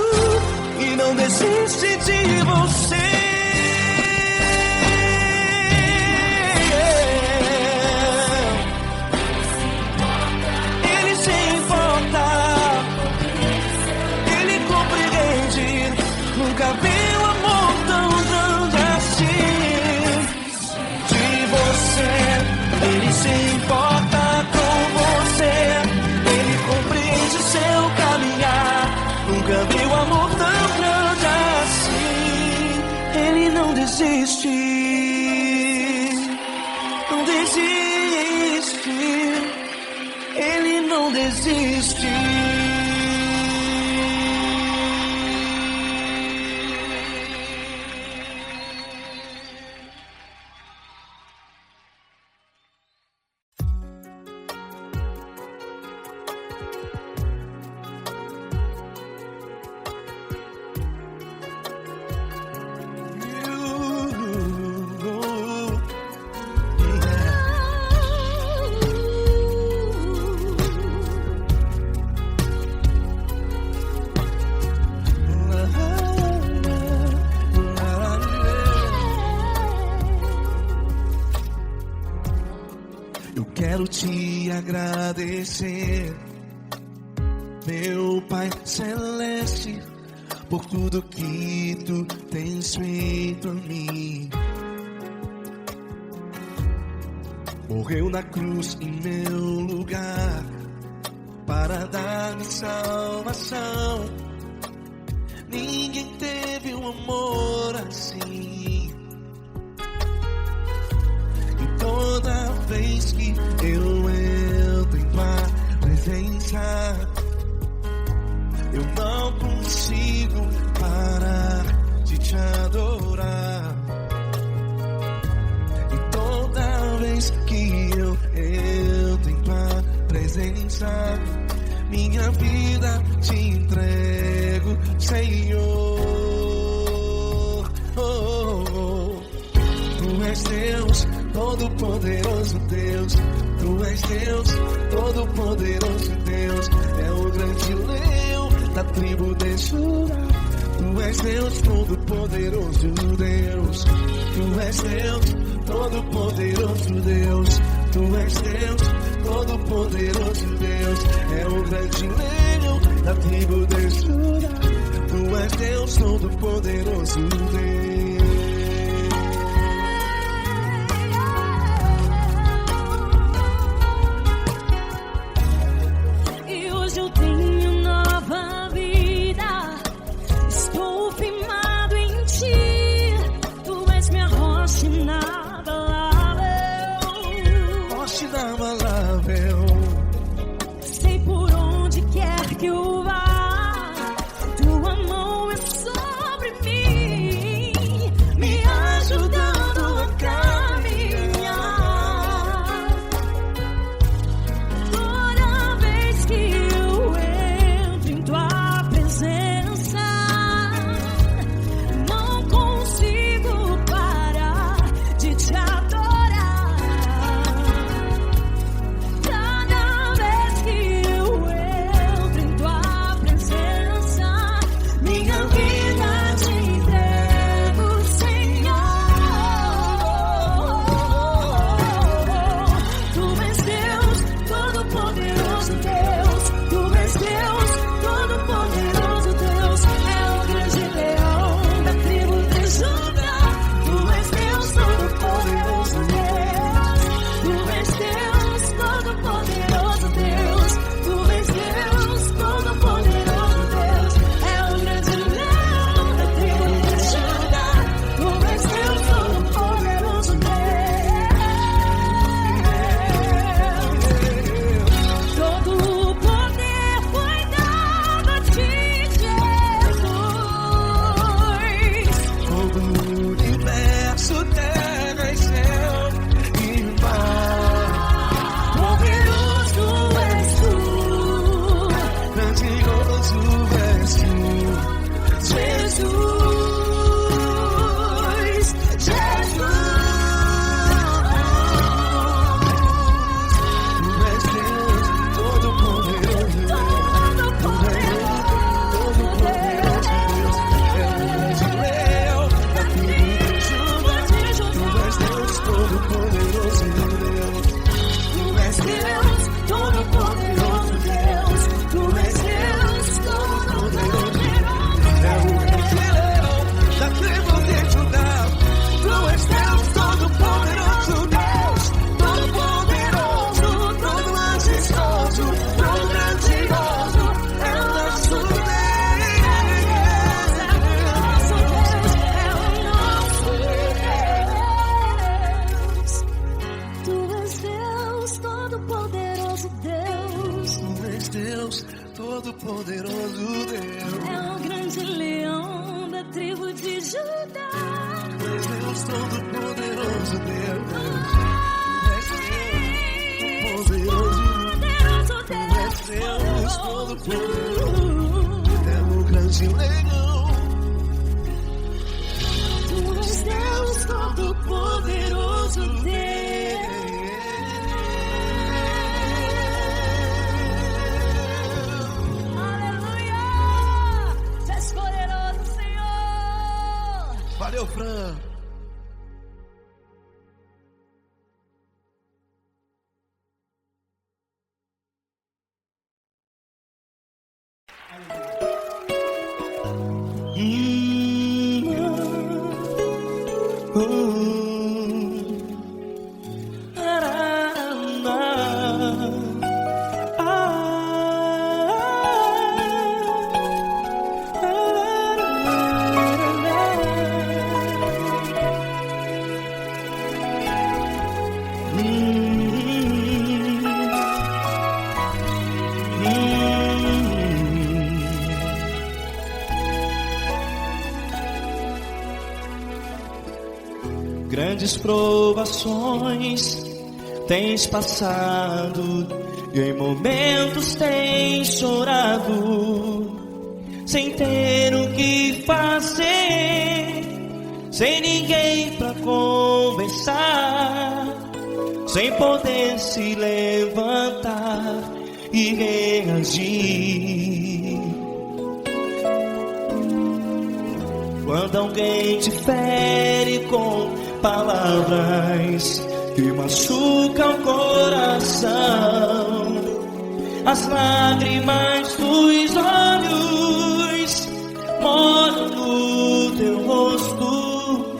e não desiste de você. Ele se importa. Ele compreende. Nunca vi um amor tão grande assim. De você. Ele se importa com você. Ele compreende seu caminhar. Nunca vi um amor tão grande assim. Ele não desiste. Não desiste. Ele não desiste. Eu quero te agradecer, meu Pai Celeste, por tudo que tu tens feito a mim. Morreu na cruz em meu lugar para dar-me salvação. Ninguém teve um amor assim. E toda vez que eu entro em tua presença, eu não consigo parar de te adorar. presença, minha vida te entrego, Senhor. Tu és Deus, todo-poderoso Deus. Tu és Deus, todo-poderoso Deus. É o grande leão da tribo de Judá. Tu és Deus, todo-poderoso Deus. Tu és Deus, todo-poderoso Deus. Tu és Deus, todo-poderoso Deus. É o grande leão da tribo de Judá. Tu és Deus, todo-poderoso Deus. Sei por onde quer que eu vá, tua mão é sobre mim, me ajudando a caminhar. Toda vez que eu entro em tua presença, não consigo parar de te adorar. Todo-poderoso Deus. É o grande leão da tribo de Judá. Tu és Deus, todo-poderoso Deus. Tu és Deus, todo-poderoso. É o grande leão. Tu és Deus, todo-poderoso Deus. Valeu, Fran. Grandes provações tens passado e em momentos tem chorado, sem ter o que fazer, sem ninguém pra conversar, sem poder se levantar e reagir. Quando alguém te fere com palavras que machucam o coração, as lágrimas dos olhos molham no teu rosto,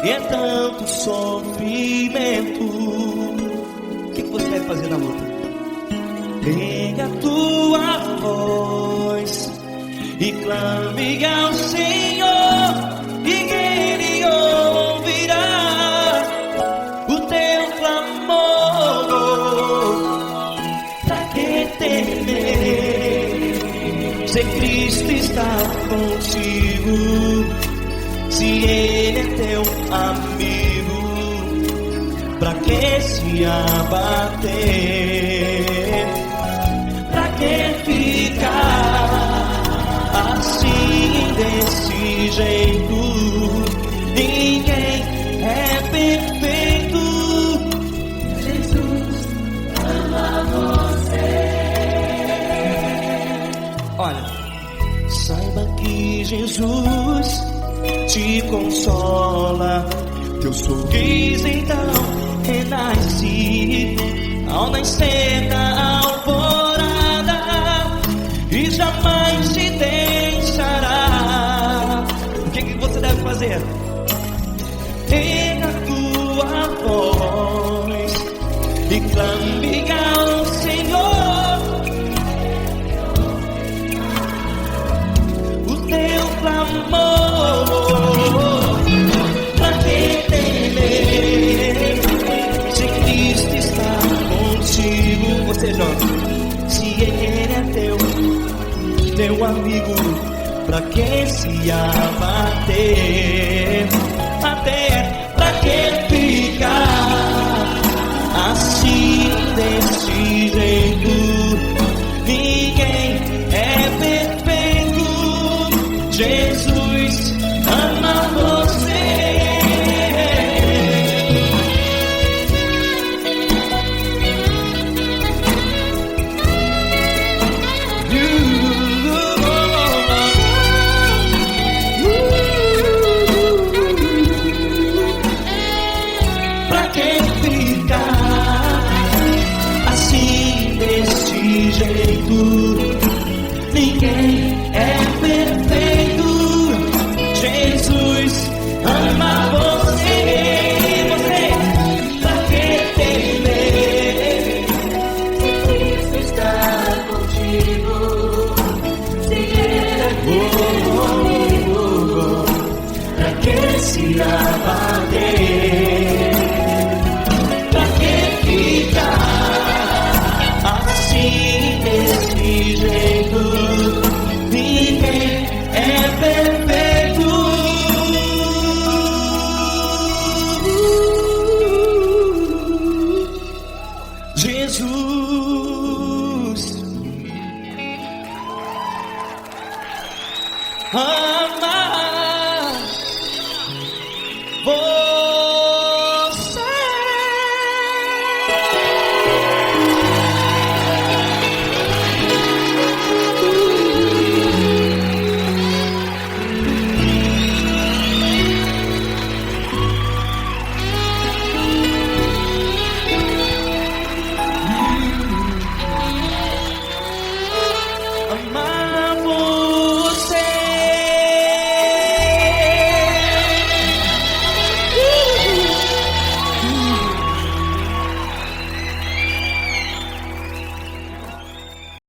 e é tanto sofrimento. O que você vai fazer na luta? Pega a tua voz e clame ao Senhor, e Ele ouvirá o teu clamor. Pra que temer, se Cristo está contigo, se Ele é teu amigo? Pra que se abater? Pra que ficar assim desse jeito? Ninguém é perfeito. Jesus ama você. Olha, saiba que Jesus te consola, teu sorriso então renasce ao nascer da alvorada, e jamais te deixará. O que você deve fazer? Erga a tua voz e clame ao Senhor, o teu clamor. Pra que temer, se Cristo está contigo? Você joga. Se Ele é teu amigo, pra que se abater? Até pra que ficar assim desse jeito? Ninguém é perfeito. Jesus ama você. Ninguém é perfeito. Jesus ama você. Você, pra que temer? Cristo está contigo. Se Ele é teu amigo, pra que se abater? Pra que ficar assim desse jeito? Ninguém é perfeito. Jesus